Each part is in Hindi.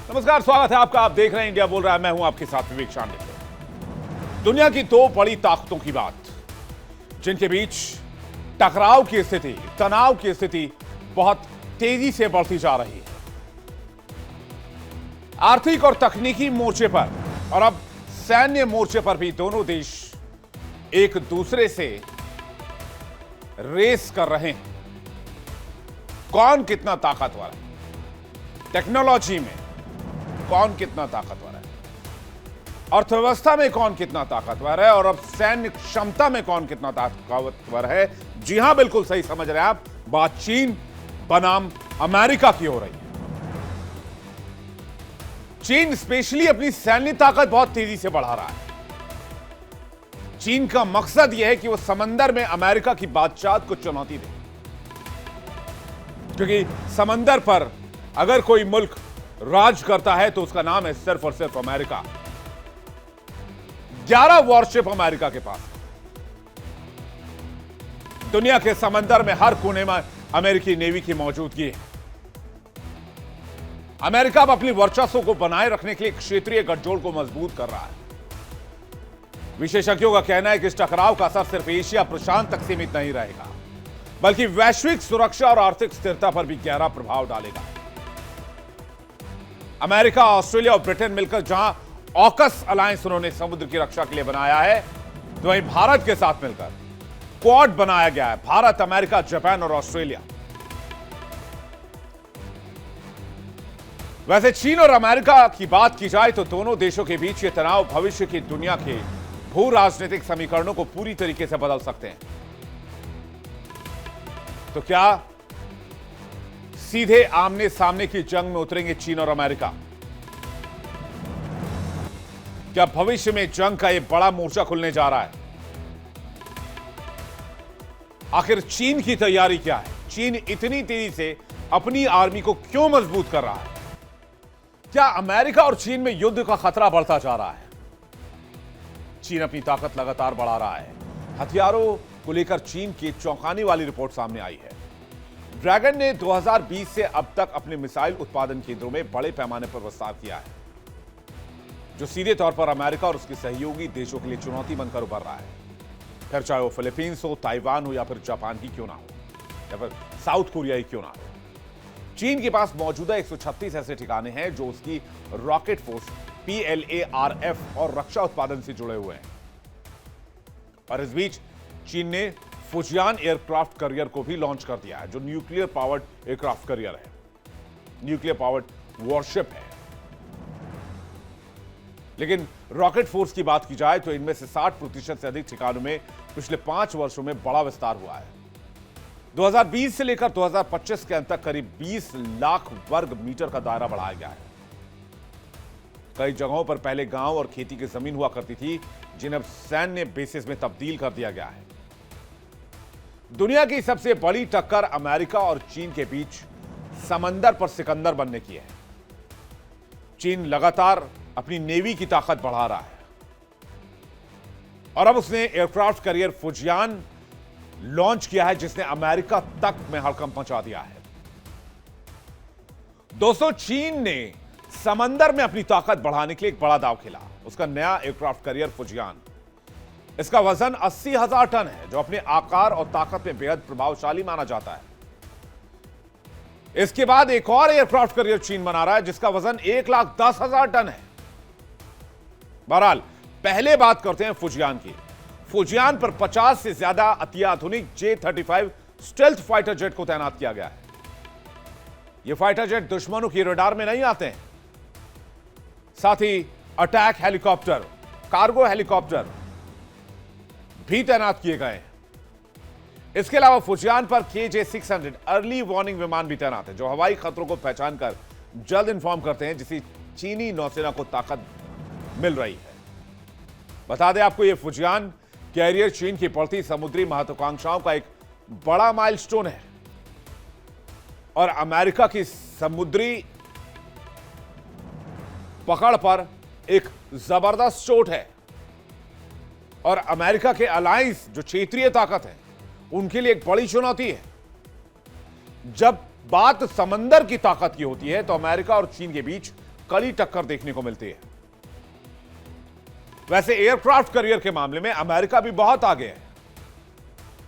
नमस्कार, स्वागत है आपका। आप देख रहे हैं इंडिया बोल रहा है। मैं हूं आपके साथ विवेक शांडिल्य। दुनिया की दो बड़ी ताकतों की बात, जिनके बीच टकराव की स्थिति, तनाव की स्थिति बहुत तेजी से बढ़ती जा रही है। आर्थिक और तकनीकी मोर्चे पर और अब सैन्य मोर्चे पर भी दोनों देश एक दूसरे से रेस कर रहे हैं। कौन कितना ताकतवर है, टेक्नोलॉजी में कौन कितना ताकतवर है, अर्थव्यवस्था में कौन कितना ताकतवर है, और अब सैन्य क्षमता में कौन कितना ताकतवर है। जी हां, बिल्कुल सही समझ रहे हैं आप। बात चीन बनाम अमेरिका की हो रही है। चीन स्पेशली अपनी सैन्य ताकत बहुत तेजी से बढ़ा रहा है। चीन का मकसद यह है कि वो समंदर में अमेरिका की बादशाहत को चुनौती दे, क्योंकि समंदर पर अगर कोई मुल्क राज करता है तो उसका नाम है सिर्फ और सिर्फ अमेरिका। 11 वॉरशिप अमेरिका के पास है। दुनिया के समंदर में हर कोने में अमेरिकी नेवी की मौजूदगी है। अमेरिका अब अपनी वर्चस्व को बनाए रखने के लिए क्षेत्रीय गठजोड़ को मजबूत कर रहा है। विशेषज्ञों का कहना है कि इस टकराव का असर सिर्फ एशिया प्रशांत तक सीमित नहीं रहेगा, बल्कि वैश्विक सुरक्षा और आर्थिक स्थिरता पर भी गहरा प्रभाव डालेगा। अमेरिका, ऑस्ट्रेलिया और ब्रिटेन मिलकर जहां ऑकस अलायंस उन्होंने समुद्र की रक्षा के लिए बनाया है, तो वहीं भारत के साथ मिलकर क्वाड बनाया गया है। भारत, अमेरिका, जापान और ऑस्ट्रेलिया। वैसे चीन और अमेरिका की बात की जाए तो दोनों देशों के बीच ये तनाव भविष्य की दुनिया के भू राजनीतिक समीकरणों को पूरी तरीके से बदल सकते हैं। तो क्या सीधे आमने सामने की जंग में उतरेंगे चीन और अमेरिका? क्या भविष्य में जंग का यह बड़ा मोर्चा खुलने जा रहा है? आखिर चीन की तैयारी क्या है? चीन इतनी तेजी से अपनी आर्मी को क्यों मजबूत कर रहा है? क्या अमेरिका और चीन में युद्ध का खतरा बढ़ता जा रहा है? चीन अपनी ताकत लगातार बढ़ा रहा है। हथियारों को लेकर चीन की चौंकाने वाली रिपोर्ट सामने आई है। ड्रैगन ने 2020 से अब तक अपने मिसाइल उत्पादन केंद्रों में बड़े पैमाने पर विस्तार किया है, जो सीधे तौर पर अमेरिका और उसके सहयोगी देशों के लिए चुनौती बनकर उभर रहा है। फिर चाहे वो फिलीपींस हो, ताइवान हो, या फिर जापान ही क्यों ना हो, या फिर साउथ कोरिया ही क्यों ना हो। चीन के पास मौजूदा 136 ऐसे ठिकाने हैं जो उसकी रॉकेट फोर्स PLARF और रक्षा उत्पादन से जुड़े हुए हैं। और इस बीच चीन ने फुजियान एयरक्राफ्ट करियर को भी लॉन्च कर दिया है, जो न्यूक्लियर पावर्ड एयरक्राफ्ट करियर है, न्यूक्लियर पावर्ड वॉरशिप है। लेकिन रॉकेट फोर्स की बात की जाए तो इनमें से 60% से अधिक ठिकानों में पिछले 5 वर्षों में बड़ा विस्तार हुआ है। 2020 से लेकर 2025 के अंत तक करीब 20 लाख वर्ग मीटर का दायरा बढ़ाया गया है। कई जगहों पर पहले गांव और खेती की जमीन हुआ करती थी, जिन्हें अब सैन्य बेसिस में तब्दील कर दिया गया है। दुनिया की सबसे बड़ी टक्कर अमेरिका और चीन के बीच समंदर पर सिकंदर बनने की है। चीन लगातार अपनी नेवी की ताकत बढ़ा रहा है और अब उसने एयरक्राफ्ट करियर फुजियान लॉन्च किया है, जिसने अमेरिका तक में हड़कंप मचा दिया है। दोस्तों, चीन ने समंदर में अपनी ताकत बढ़ाने के लिए एक बड़ा दांव खेला। उसका नया एयरक्राफ्ट करियर फुजियान, इसका वजन 80,000 टन है, जो अपने आकार और ताकत में बेहद प्रभावशाली माना जाता है। इसके बाद एक और एयरक्राफ्ट करियर चीन बना रहा है, जिसका वजन 1,10,000 टन है। बहरहाल, पहले बात करते हैं फुजियान की। फुजियान पर 50 से ज्यादा अत्याधुनिक J-35 स्टेल्थ फाइटर जेट को तैनात किया गया है। ये फाइटर जेट दुश्मनों की रडार में नहीं आते हैं। साथ ही अटैक हेलीकॉप्टर, कार्गो हेलीकॉप्टर भी तैनात किए गए हैं। इसके अलावा फुजियान पर KJ-600 अर्ली वार्निंग विमान भी तैनात है, जो हवाई खतरों को पहचान कर जल्द इंफॉर्म करते हैं, जिससे चीनी नौसेना को ताकत मिल रही है। बता दें आपको, यह फुजियान कैरियर चीन की बढ़ती समुद्री महत्वाकांक्षाओं का एक बड़ा माइलस्टोन है और अमेरिका की समुद्री पकड़ पर एक जबरदस्त चोट है। और अमेरिका के अलायंस, जो क्षेत्रीय ताकत है, उनके लिए एक बड़ी चुनौती है। जब बात समंदर की ताकत की होती है तो अमेरिका और चीन के बीच कड़ी टक्कर देखने को मिलती है। वैसे एयरक्राफ्ट करियर के मामले में अमेरिका भी बहुत आगे है।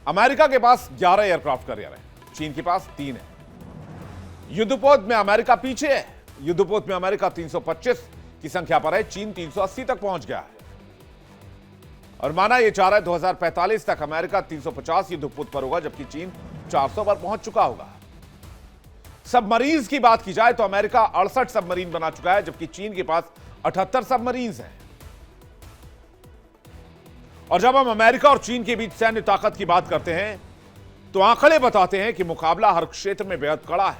अमेरिका के पास 11 एयरक्राफ्ट करियर है, चीन के पास 3 है। युद्धपोत में अमेरिका पीछे है। युद्धपोत में अमेरिका 325 की संख्या पर है, चीन 380 तक पहुंच गया है। और माना यह चाह रहा है 2045 तक अमेरिका 350 युद्धपोत पर होगा, जबकि चीन 400 पर पहुंच चुका होगा। सबमरीन्स की बात की जाए तो अमेरिका 68 सबमरीन बना चुका है, जबकि चीन के पास 78 सबमरीन्स हैं। और जब हम अमेरिका और चीन के बीच सैन्य ताकत की बात करते हैं तो आंकड़े बताते हैं कि मुकाबला हर क्षेत्र में बेहद कड़ा है।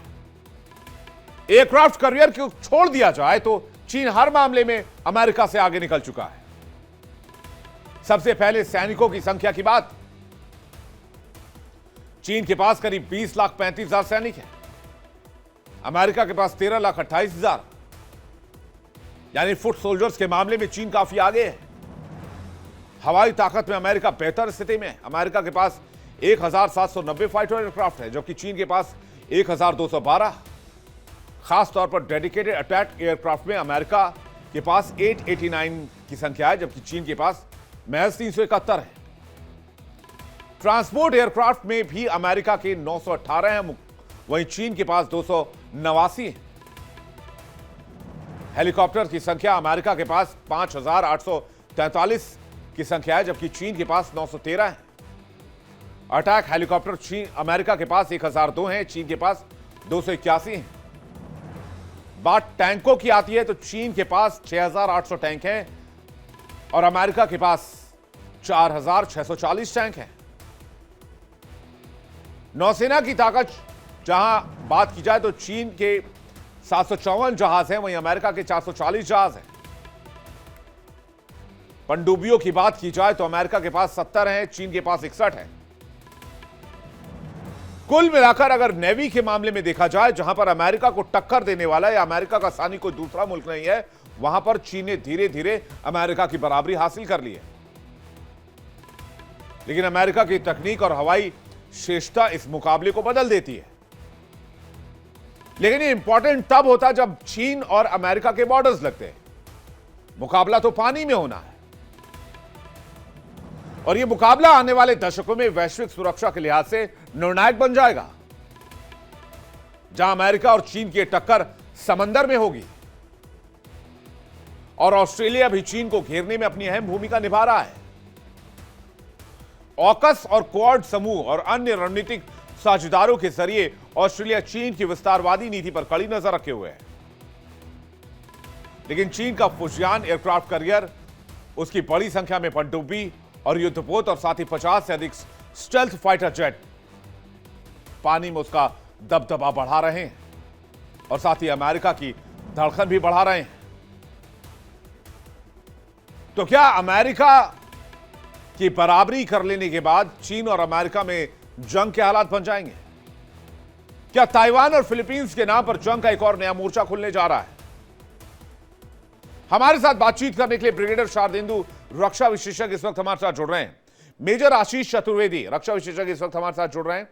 एयरक्राफ्ट करियर को छोड़ दिया जाए तो चीन हर मामले में अमेरिका से आगे निकल चुका है। सबसे पहले सैनिकों की संख्या की बात। चीन के पास करीब 20,35,000 सैनिक हैं। अमेरिका के पास 13,28,000। यानी फुट सोल्जर्स के मामले में चीन काफी आगे है। हवाई ताकत में अमेरिका बेहतर स्थिति में है। अमेरिका के पास 1,790 फाइटर एयरक्राफ्ट है, जबकि चीन के पास 1,212। खासतौर पर डेडिकेटेड अटैक एयरक्राफ्ट में अमेरिका के पास 889 की संख्या है, जबकि चीन के पास महज 371 है। ट्रांसपोर्ट एयरक्राफ्ट में भी अमेरिका के 918 हैं, वहीं चीन के पास 289 है। हेलीकॉप्टर की संख्या अमेरिका के पास 5,843 की संख्या है, जबकि चीन के पास 913 है। अटैक हेलीकॉप्टर चीन अमेरिका के पास 1,002 हैं, चीन के पास 281 हैं। बात टैंकों की आती है तो चीन के पास 6,800 टैंक हैं और अमेरिका के पास 4,640 टैंक हैं। नौसेना की ताकत जहां बात की जाए तो चीन के 754 जहाज हैं, वहीं अमेरिका के 440 जहाज हैं। पनडुब्बियों की बात की जाए तो अमेरिका के पास 70 हैं, चीन के पास 61 हैं। कुल मिलाकर अगर नेवी के मामले में देखा जाए, जहां पर अमेरिका को टक्कर देने वाला या अमेरिका का सानी कोई दूसरा मुल्क नहीं है, वहां पर चीन ने धीरे धीरे अमेरिका की बराबरी हासिल कर ली है। लेकिन अमेरिका की तकनीक और हवाई श्रेष्ठता इस मुकाबले को बदल देती है। लेकिन ये इंपॉर्टेंट तब होता जब चीन और अमेरिका के बॉर्डर्स लगते हैं। मुकाबला तो पानी में होना है और यह मुकाबला आने वाले दशकों में वैश्विक सुरक्षा के लिहाज से निर्णायक बन जाएगा, जहां अमेरिका और चीन की टक्कर समंदर में होगी और ऑस्ट्रेलिया भी चीन को घेरने में अपनी अहम भूमिका निभा रहा है। ऑकस और क्वाड समूह और अन्य रणनीतिक साझेदारों के जरिए ऑस्ट्रेलिया चीन की विस्तारवादी नीति पर कड़ी नजर रखे हुए है। लेकिन चीन का फुजियान एयरक्राफ्ट करियर, उसकी बड़ी संख्या में पनडुब्बी और युद्धपोत और साथ ही 50 से अधिक स्टेल्थ फाइटर जेट पानी में उसका दबदबा बढ़ा रहे हैं और साथ ही अमेरिका की धड़कन भी बढ़ा रहे हैं। तो क्या अमेरिका की बराबरी कर लेने के बाद चीन और अमेरिका में जंग के हालात बन जाएंगे? क्या ताइवान और फिलीपींस के नाम पर जंग का एक और नया मोर्चा खुलने जा रहा है? हमारे साथ बातचीत करने के लिए ब्रिगेडियर शारदेंदु रक्षा विशेषज्ञ इस वक्त हमारे साथ जुड़ रहे हैं। मेजर आशीष चतुर्वेदी रक्षा विशेषज्ञ इस वक्त हमारे साथ जुड़ रहे हैं।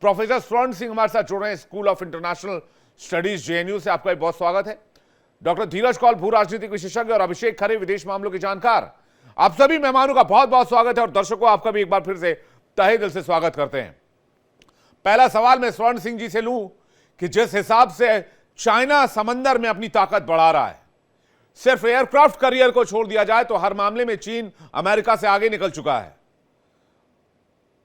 प्रोफेसर स्वर्ण सिंह हमारे साथ जुड़ रहे हैं school of international studies JNU से। आपका बहुत स्वागत है। डॉक्टर धीरज कौल भू राजनीतिक विशेषज्ञ और अभिषेक खरे विदेश मामलों के जानकार, आप सभी मेहमानों का बहुत बहुत स्वागत है और दर्शकों आपका भी एक बार फिर से तहे दिल से स्वागत करते हैं। पहला सवाल मैं स्वर्ण सिंह जी से लूं कि जिस हिसाब से चाइना समंदर में अपनी ताकत बढ़ा रहा है, सिर्फ एयरक्राफ्ट करियर को छोड़ दिया जाए तो हर मामले में चीन अमेरिका से आगे निकल चुका है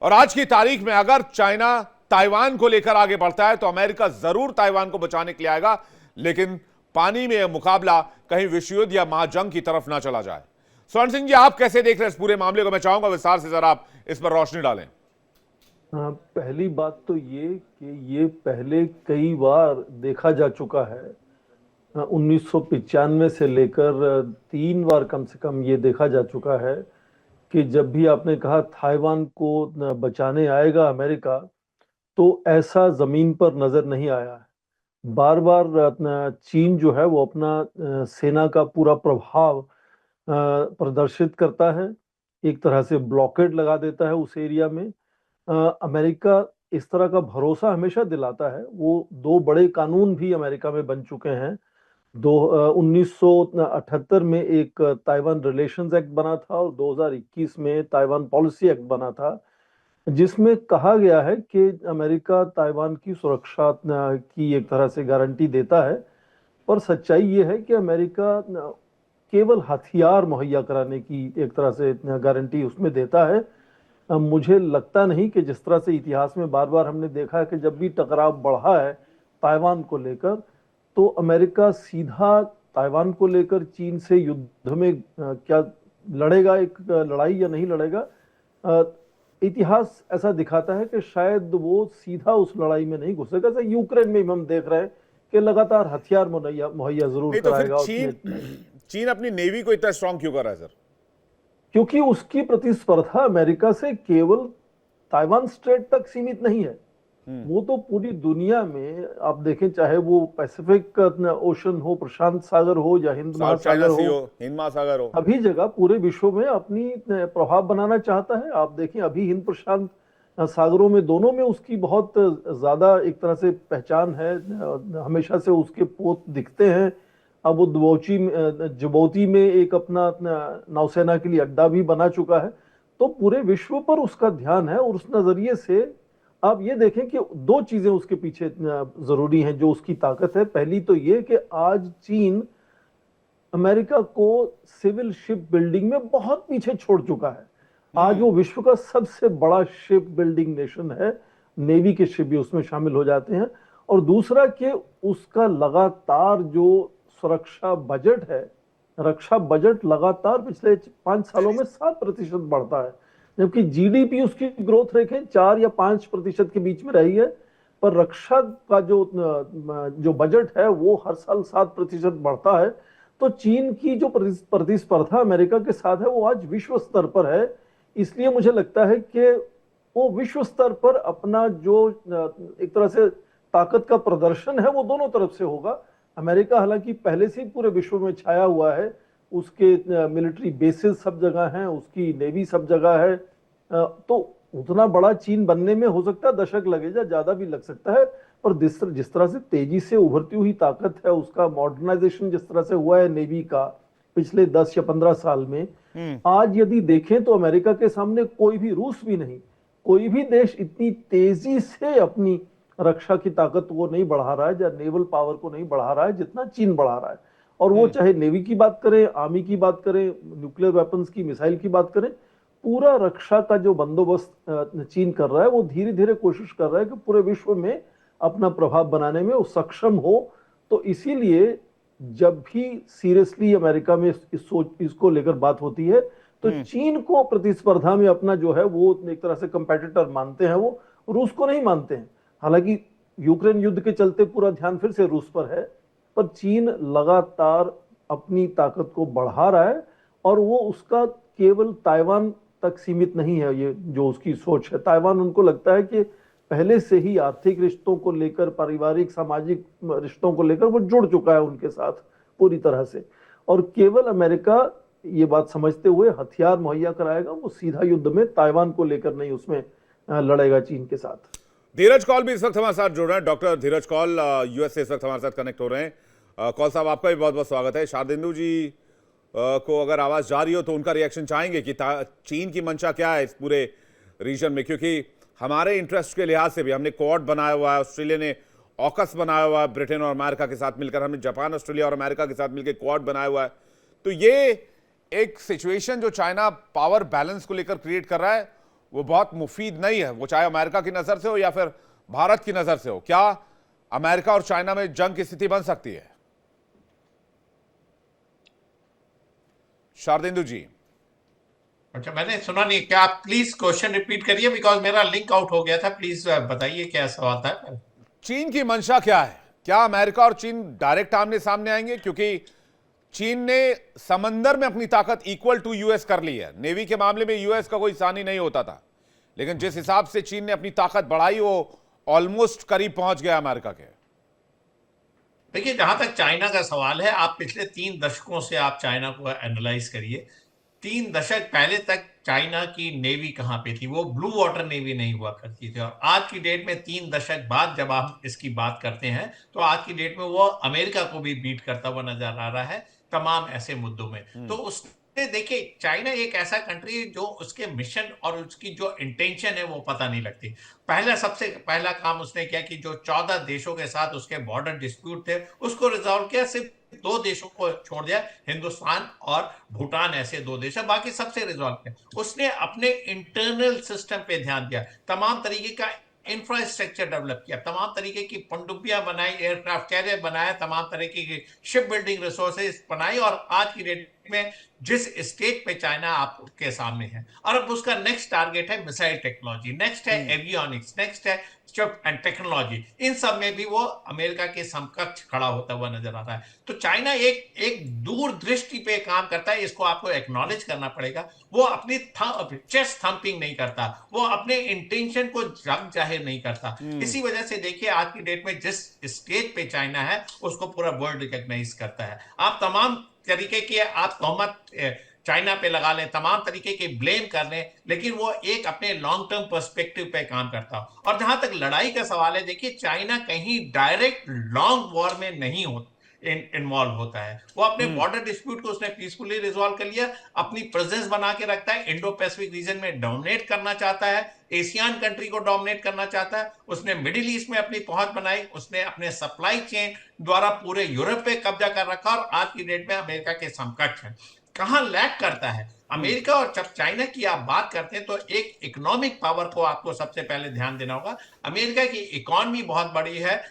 और आज की तारीख में अगर चाइना ताइवान को लेकर आगे बढ़ता है तो अमेरिका जरूर ताइवान को बचाने के लिए आएगा, लेकिन पानी में यह मुकाबला कहीं विश्वयुद्ध या महाजंग की तरफ ना चला जाए। स्वर्ण सिंह जी, आप कैसे देख रहे हैं इस पूरे मामले को? मैं चाहूंगा विस्तार से जरा आप इस पर रोशनी डालें। पहली बात तो ये कि ये पहले कई बार देखा जा चुका है। 1995 से लेकर 3 बार कम से कम ये देखा जा चुका है कि जब भी आपने कहा ताइवान को बचाने आएगा अमेरिका, तो ऐसा जमीन पर नजर नहीं आया है। बार बार चीन जो है वो अपना सेना का पूरा प्रभाव प्रदर्शित करता है, एक तरह से ब्लॉकेड लगा देता है उस एरिया में। अमेरिका इस तरह का भरोसा हमेशा दिलाता है। वो 2 बड़े कानून भी अमेरिका में बन चुके हैं 1978 में एक ताइवान रिलेशंस एक्ट बना था और 2021 में ताइवान पॉलिसी एक्ट बना था, जिसमें कहा गया है कि अमेरिका ताइवान की सुरक्षा की एक तरह से गारंटी देता है। पर सच्चाई ये है कि अमेरिका केवल हथियार मुहैया कराने की एक तरह से गारंटी उसमें देता है। मुझे लगता नहीं कि जिस तरह से इतिहास में बार बार हमने देखा है कि जब भी टकराव बढ़ा है ताइवान को लेकर, तो अमेरिका सीधा ताइवान को लेकर चीन से युद्ध में क्या लड़ेगा, एक लड़ाई या नहीं लड़ेगा। इतिहास ऐसा दिखाता है कि शायद वो सीधा उस लड़ाई में नहीं घुसेगा। जैसे यूक्रेन में हम देख रहे हैं कि लगातार हथियार मुहैया जरूर नहीं तो फिर कराएगा चीन अपनी नेवी को इतना स्ट्रांग क्यों कर रहा है सर? क्योंकि उसकी प्रतिस्पर्धा अमेरिका से केवल ताइवान स्ट्रेट तक सीमित नहीं है। वो तो पूरी दुनिया में आप देखें, चाहे वो पैसिफिक ओशन हो, प्रशांत सागर हो या हिंद महासागर हो, सभी जगह पूरे विश्व में अपनी प्रभाव बनाना चाहता है। आप देखें अभी हिंद प्रशांत सागरों में दोनों में उसकी बहुत ज्यादा एक तरह से पहचान है। हमेशा से उसके पोत दिखते हैं। अब वो जिबौती में एक अपना नौसेना के लिए अड्डा भी बना चुका है। तो पूरे विश्व पर उसका ध्यान है और उस नजरिए से आप ये देखें कि दो चीजें उसके पीछे जरूरी हैं जो उसकी ताकत है। पहली तो ये कि आज चीन अमेरिका को सिविल शिप बिल्डिंग में बहुत पीछे छोड़ चुका है। आज वो विश्व का सबसे बड़ा शिप बिल्डिंग नेशन है। नेवी के शिप भी उसमें शामिल हो जाते हैं। और दूसरा कि उसका लगातार जो सुरक्षा बजट है, रक्षा बजट लगातार पिछले 5 सालों में 7% बढ़ता है, जबकि जीडीपी उसकी ग्रोथ रेट 4 या 5% के बीच में रही है। पर रक्षा का जो बजट है वो हर साल 7% बढ़ता है। तो चीन की जो प्रतिस्पर्धा अमेरिका के साथ है वो आज विश्व स्तर पर है। इसलिए मुझे लगता है कि वो विश्व स्तर पर अपना जो एक तरह से ताकत का प्रदर्शन है वो दोनों तरफ से होगा। अमेरिका हालांकि पहले से ही पूरे विश्व में छाया हुआ है, उसके मिलिट्री बेसिस सब जगह हैं, उसकी नेवी सब जगह है। तो उतना बड़ा चीन बनने में हो सकता है दशक लगे या ज्यादा भी लग सकता है। पर जिस तरह से तेजी से उभरती हुई ताकत है, उसका मॉडर्नाइजेशन जिस तरह से हुआ है नेवी का पिछले 10 या 15 साल में, आज यदि देखें तो अमेरिका के सामने कोई भी, रूस भी नहीं, कोई भी देश इतनी तेजी से अपनी रक्षा की ताकत को नहीं बढ़ा रहा है या नेवल पावर को नहीं बढ़ा रहा है जितना चीन बढ़ा रहा है। और वो चाहे नेवी की बात करें, आर्मी की बात करें, न्यूक्लियर वेपन्स की, मिसाइल की बात करें, पूरा रक्षा का जो बंदोबस्त चीन कर रहा है वो धीरे धीरे कोशिश कर रहा है कि पूरे विश्व में अपना प्रभाव बनाने में वो सक्षम हो। तो इसीलिए जब भी सीरियसली अमेरिका में इसको लेकर बात होती है तो चीन को प्रतिस्पर्धा में अपना जो है वो एक तरह से कंपेटिटर मानते हैं, वो रूस को नहीं मानते हैं। हालांकि यूक्रेन युद्ध के चलते पूरा ध्यान फिर से रूस पर है, पर चीन लगातार अपनी ताकत को बढ़ा रहा है और वो उसका केवल ताइवान तक सीमित नहीं है। ये जो उसकी सोच है, ताइवान उनको लगता है कि पहले से ही आर्थिक रिश्तों को लेकर, पारिवारिक सामाजिक रिश्तों को लेकर वो जुड़ चुका है उनके साथ पूरी तरह से। और केवल अमेरिका ये बात समझते हुए हथियार मुहैया कराएगा, वो सीधा युद्ध में ताइवान को लेकर नहीं उसमें लड़ेगा चीन के साथ। धीरज कौल भी इस वक्त हमारे साथ जुड़ रहे हैं। डॉक्टर धीरज कौल यूएस से इस वक्त हमारे साथ कनेक्ट हो रहे हैं। कौल साहब, आपका भी बहुत बहुत स्वागत है। शारदेंदु जी को अगर आवाज जा रही हो तो उनका रिएक्शन चाहेंगे कि चीन की मंशा क्या है इस पूरे रीजन में, क्योंकि हमारे इंटरेस्ट के लिहाज से भी हमने क्वाड बनाया हुआ है, ऑस्ट्रेलिया ने ऑकस बनाया हुआ है ब्रिटेन और अमेरिका के साथ मिलकर, हमने जापान, ऑस्ट्रेलिया और अमेरिका के साथ मिलकर क्वाड बनाया हुआ है। तो ये एक सिचुएशन जो चाइना पावर बैलेंस को लेकर क्रिएट कर रहा है वो बहुत मुफीद नहीं है, वो चाहे अमेरिका की नजर से हो या फिर भारत की नजर से हो। क्या अमेरिका और चाइना में जंग की स्थिति बन सकती है? शारदेंदु जी। अच्छा, मैंने सुना नहीं, क्या आप प्लीज क्वेश्चन रिपीट करिए, बिकॉज मेरा लिंक आउट हो गया था। प्लीज बताइए क्या सवाल था। चीन की मंशा क्या है? क्या अमेरिका और चीन डायरेक्ट आमने सामने आएंगे? क्योंकि चीन ने समंदर में अपनी ताकत इक्वल टू यूएस कर ली है। नेवी के मामले में यूएस का कोई सानी नहीं होता था, लेकिन जिस हिसाब से चीन ने अपनी ताकत बढ़ाई वो ऑलमोस्ट करीब पहुंच गया अमेरिका के। देखिए, जहां तक चाइना का सवाल है, आप पिछले 3 दशकों से आप चाइना को एनालाइज करिए। 3 दशक पहले तक चाइना की नेवी कहाँ पे थी, वो ब्लू वाटर नेवी नहीं हुआ करती थी। और आज की डेट में 3 दशक बाद जब हम इसकी बात करते हैं तो आज की डेट में वो अमेरिका को भी बीट करता हुआ नजर आ रहा है तमाम ऐसे मुद्दों में। तो उसने देखिए, चाइना एक ऐसा कंट्री है जो उसके मिशन और उसकी जो इंटेंशन है वो पता नहीं लगती। सबसे पहला काम उसने किया कि जो 14 देशों के साथ उसके बॉर्डर डिस्प्यूट थे उसको रिजॉल्व किया। सिर्फ 2 देशों को छोड़ दिया, हिंदुस्तान और भूटान, ऐसे 2 देश है, बाकी सबसे रिजॉल्व किया। उसने अपने इंटरनल सिस्टम पे ध्यान दिया, तमाम तरीके का इंफ्रास्ट्रक्चर डेवलप किया, तमाम तरीके की पनडुब्बियां बनाई, एयरक्राफ्ट कैरियर बनाया, तमाम तरीके की शिप बिल्डिंग रिसोर्सेज बनाई। और आज की डेट में जिस स्टेट पे चाइना आपके सामने है, और अब उसका नेक्स्ट टारगेट है मिसाइल टेक्नोलॉजी, नेक्स्ट है एवियोनिक्स, नेक्स्ट है चिप एंड टेक्नोलॉजी। इन सब में भी वो अमेरिका के समकक्ष खड़ा होता हुआ नजर आ रहा है। तो चाइना एक एक दूरदृष्टि पे काम करता है, इसको आपको एक्नॉलेज करना पड़ेगा। वो अपनी चेस्ट थंपिंग नहीं करता, वो अपने इंटेंशन को जग जाहिर नहीं करता। इसी वजह से देखिए आज की डेट में जिस स्टेज पे चाइना है उसको पूरा वर्ल्ड रिकॉग्नाइज करता है। आप तमाम तरीके की आप तोहमत चाइना पे लगा लें, तमाम तरीके के ब्लेम कर लें, लेकिन वो एक अपने लॉन्ग टर्म पर्सपेक्टिव पे काम करता। और जहां तक लड़ाई का सवाल है, देखिए चाइना कहीं डायरेक्ट लॉन्ग वॉर में नहीं इन्वॉल्व होता है। वो अपने बॉर्डर डिस्प्यूट को उसने पीसफुली रिजॉल्व कर लिया, अपनी प्रेजेंस बना के रखता है, इंडो पैसिफिक रीजन में डोमिनेट करना चाहता है, एशियन कंट्री को डोमिनेट करना चाहता है। उसने मिडिल ईस्ट में अपनी पहुंच बनाई, उसने अपने सप्लाई चेन द्वारा पूरे यूरोप पे कब्जा कर रखा और आज की डेट में अमेरिका के समकक्ष है। कहां लैक करता है अमेरिका? और जब चाइना की आप बात करते हैं तो एक इकोनॉमिक पावर को आपको सबसे पहले ध्यान देना होगा। अमेरिका की इकोनॉमी बहुत बड़ी है,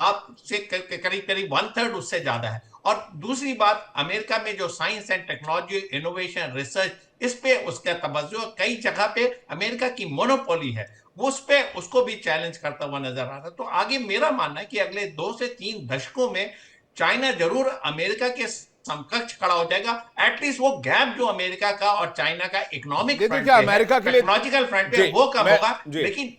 आपसे करीब करीब 1/3 उससे ज्यादा है। और दूसरी बात, अमेरिका में जो science and technology, innovation, research, इस पे उसका तवज्जो, कई जगह पे अमेरिका की मोनोपोली है, वो उस पे उसको भी चैलेंज करता हुआ नजर आ रहा है। तो आगे मेरा मानना है कि अगले 2 से 3 दशकों में चाइना जरूर अमेरिका के समकक्ष खड़ा हो जाएगा। एटलीस्ट वो गैप जो अमेरिका का और चाइना का इकोनॉमिक फ्रंट क्या पे है, अमेरिका के लिए टेक्नोलॉजिकल फ्रंट पे, वो कब होगा। जी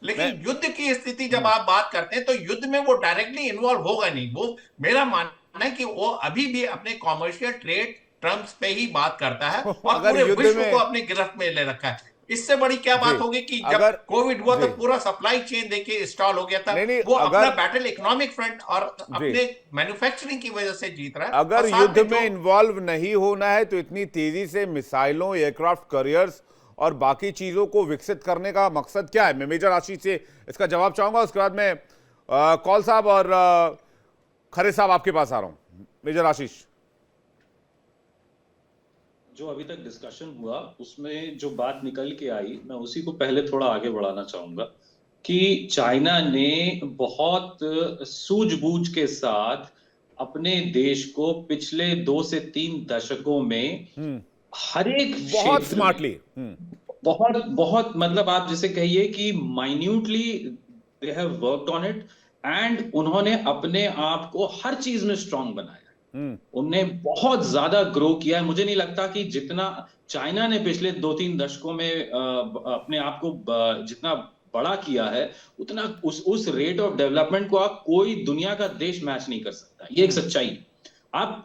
लेकिन युद्ध की स्थिति जब आप बात करते हैं तो युद्ध में वो डायरेक्टली इन्वॉल्व होगा नहीं। वो, मेरा मानना है कि वो अभी भी अपने कॉमर्शियल ट्रेड टर्म्स पे ही बात करता है और अगर पूरे युद्ध विश्व में को अपनी गिरफ्त में ले रखा है। इससे बड़ी क्या जी बात होगी कि जब अगर कोविड हुआ जी तो पूरा सप्लाई चेन देखिए इंस्टॉल हो गया था। नहीं वो अपना अगर बैटल इकोनॉमिक फ्रंट और जी अपने मैन्युफैक्चरिंग की वजह से जीत रहा है। अगर और साथ युद्ध में जो इन्वॉल्व नहीं होना है तो इतनी तेजी से मिसाइलों, एयरक्राफ्ट कैरियर्स और बाकी चीजों को विकसित करने का मकसद क्या है? मैं मेजर आशीष से इसका जवाब चाहूंगा, उसके बाद मैं कौल साहब और खरे साहब आपके पास आ रहा हूं। मेजर आशीष। जो अभी तक डिस्कशन हुआ उसमें जो बात निकल के आई, मैं उसी को पहले थोड़ा आगे बढ़ाना चाहूंगा कि चाइना ने बहुत सूझबूझ के साथ अपने देश को पिछले 2 से 3 दशकों में हर एक बहुत क्षेत्र स्मार्टली बहुत बहुत मतलब आप जिसे कहिए कि minutely they have worked on it, and उन्होंने अपने आप को हर चीज में स्ट्रांग बनाया। उनने बहुत ज्यादा ग्रो किया है। मुझे नहीं लगता कि जितना चाइना ने पिछले 2-3 दशकों में अपने आप को जितना बड़ा किया है, उतना उस रेट ऑफ डेवलपमेंट को आप कोई दुनिया का देश मैच नहीं कर सकता। ये एक सच्चाई है। आप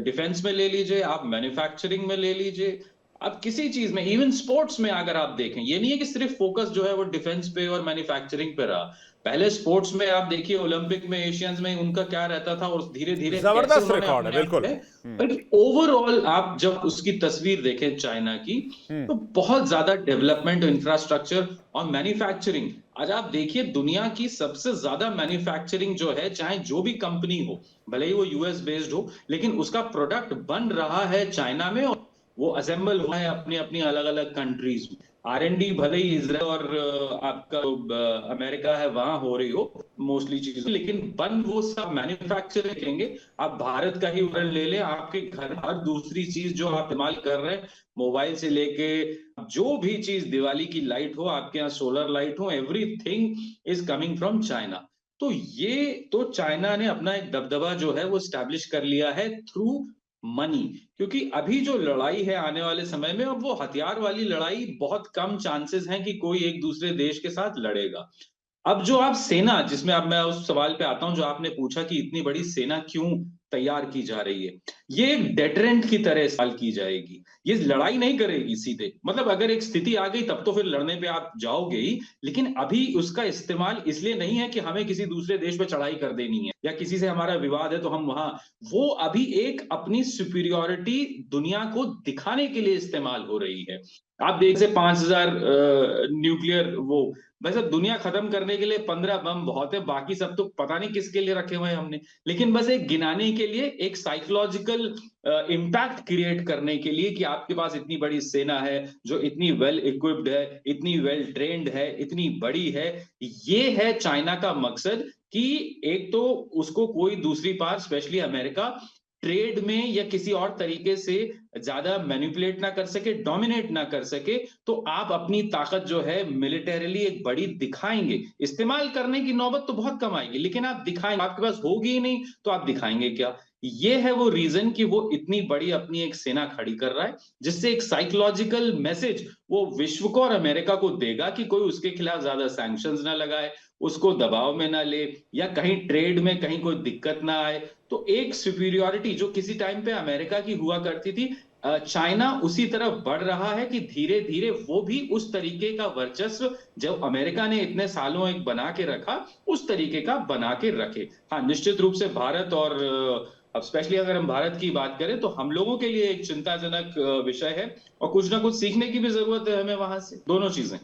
डिफेंस में ले लीजिए, आप मैन्युफैक्चरिंग में ले लीजिए, आप किसी चीज में, इवन स्पोर्ट्स में अगर आप देखें, ये नहीं है कि सिर्फ फोकस जो है वो डिफेंस पे और मैन्युफैक्चरिंग पे रहा। पहले स्पोर्ट्स में आप देखिए, ओलंपिक में, एशियंस में उनका क्या रहता था और धीरे धीरे जबरदस्त रिकॉर्ड है, बिल्कुल। ओवरऑल आप जब उसकी तस्वीर देखें चाइना की, तो बहुत ज्यादा डेवलपमेंट, इंफ्रास्ट्रक्चर और मैन्युफैक्चरिंग। आज आप देखिए दुनिया की सबसे ज्यादा मैन्युफैक्चरिंग जो है, चाहे जो भी कंपनी हो, भले ही वो यूएस बेस्ड हो, लेकिन उसका प्रोडक्ट बन रहा है चाइना में और वो असेंबल हुआ है अपनी अपनी अलग अलग कंट्रीज में। R&D भले ही इजराइल और आपका अमेरिका है वहां हो रही हो मोस्टली चीजें, लेकिन बन वो सब मैन्युफैक्चर करेंगे। आप भारत का ही उदाहरण ले लें, आपके घर हर दूसरी चीज जो आप इस्तेमाल कर रहे हैं, मोबाइल से लेके जो भी चीज, दिवाली की लाइट हो, आपके यहाँ सोलर लाइट हो, everything is coming from China. तो ये तो चाइना ने अपना एक दबदबा जो है वो स्टैब्लिश कर लिया है थ्रू मनी, क्योंकि अभी जो लड़ाई है आने वाले समय में, अब वो हथियार वाली लड़ाई बहुत कम चांसेस हैं कि कोई एक दूसरे देश के साथ लड़ेगा। अब जो आप सेना, जिसमें अब मैं उस सवाल पे आता हूं जो आपने पूछा कि इतनी बड़ी सेना क्यों तैयार की जा रही है, ये एक डेटरेंट की तरह इस्तेमाल की जाएगी। ये लड़ाई नहीं करेगी सीधे, मतलब अगर एक स्थिति आ गई तब तो फिर लड़ने पे आप जाओगे ही, लेकिन अभी उसका इस्तेमाल इसलिए नहीं है कि हमें किसी दूसरे देश पे चढ़ाई कर देनी है या किसी से हमारा विवाद है तो हम वहां, वो अभी एक अपनी सुपीरियोरिटी दुनिया को दिखाने के लिए इस्तेमाल हो रही है। आप देख से 5000 न्यूक्लियर वो, वैसे दुनिया खत्म करने के लिए 15 बम बहुत है, बाकी सब तो पता नहीं किसके लिए रखे हुए हैं हमने, लेकिन बस एक गिनाने के लिए, एक साइकोलॉजिकल इम्पैक्ट क्रिएट करने के लिए कि आपके पास इतनी बड़ी सेना है जो इतनी वेल इक्विप्ड है, इतनी वेल ट्रेन्ड है, इतनी बड़ी है। ये है चाइना का मकसद कि एक तो उसको कोई दूसरी पार, स्पेशली अमेरिका, ट्रेड में या किसी और तरीके से ज्यादा मैनिपुलेट ना कर सके, डोमिनेट ना कर सके। तो आप अपनी ताकत जो है मिलिटरीली एक बड़ी दिखाएंगे, इस्तेमाल करने की नौबत तो बहुत कम आएगी, लेकिन आप दिखाएंगे, आपके पास होगी ही नहीं तो आप दिखाएंगे क्या? ये है वो रीजन कि वो इतनी बड़ी अपनी एक सेना खड़ी कर रहा है, जिससे एक साइकोलॉजिकल मैसेज वो विश्व को और अमेरिका को देगा कि कोई उसके खिलाफ ज्यादा सैंक्शंस ना लगाए, उसको दबाव में ना ले, या कहीं ट्रेड में कहीं कोई दिक्कत ना आए। तो एक सुपीरियोरिटी जो किसी टाइम पे अमेरिका की हुआ करती थी, चाइना उसी तरफ बढ़ रहा है कि धीरे धीरे वो भी उस तरीके का वर्चस्व जो अमेरिका ने इतने सालों एक बना के रखा, उस तरीके का बना के रखे। हाँ, निश्चित रूप से भारत और अब स्पेशली अगर हम भारत की बात करें तो हम लोगों के लिए एक चिंताजनक विषय है, और कुछ ना कुछ सीखने की भी जरूरत है हमें वहां से, दोनों चीजें।